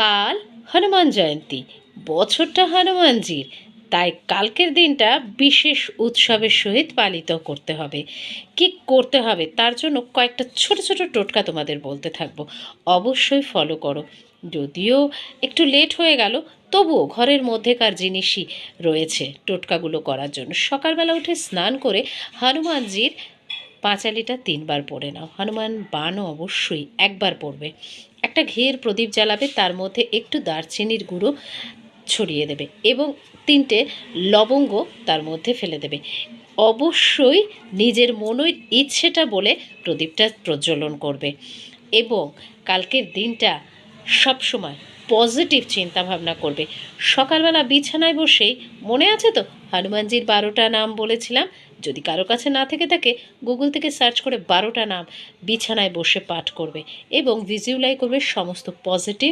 কাল হনুমান জয়ন্তী, বছরটা হনুমানজির, তাই কালকের দিনটা বিশেষ উৎসবের সহিত পালিত করতে হবে। কি করতে হবে তার জন্য কয়েকটা ছোট ছোট টোটকা তোমাদের বলতে থাকবো, অবশ্যই ফলো করো। যদিও একটু লেট হয়ে গেল, তবুও ঘরের মধ্যেকার জিনিসই রয়েছে টোটকাগুলো করার জন্য। সকালবেলা উঠে স্নান করে হনুমানজির পাঁচালিটা 3বার পড়ে নাও। হনুমান বাণও অবশ্যই একবার পড়বে। একটা ঘিয়ের প্রদীপ জ্বালাবে, তার মধ্যে একটু দারচিনির গুঁড়ো ছড়িয়ে দেবে এবং 3টে লবঙ্গ তার মধ্যে ফেলে দেবে। অবশ্যই নিজের মনের ইচ্ছেটা বলে প্রদীপটা প্রজ্বলন করবে এবং কালকের দিনটা সবসময় পজিটিভ চিন্তাভাবনা করবে। সকালবেলা বিছানায় বসেই, মনে আছে তো হনুমানজির 12টা নাম বলেছিলাম? যদি কারো কাছে না থেকে থাকে, গুগল থেকে সার্চ করে 12টা নাম বিছানায় বসে পাঠ করবে এবং ভিজুয়ালাইজ করবে সমস্ত পজিটিভ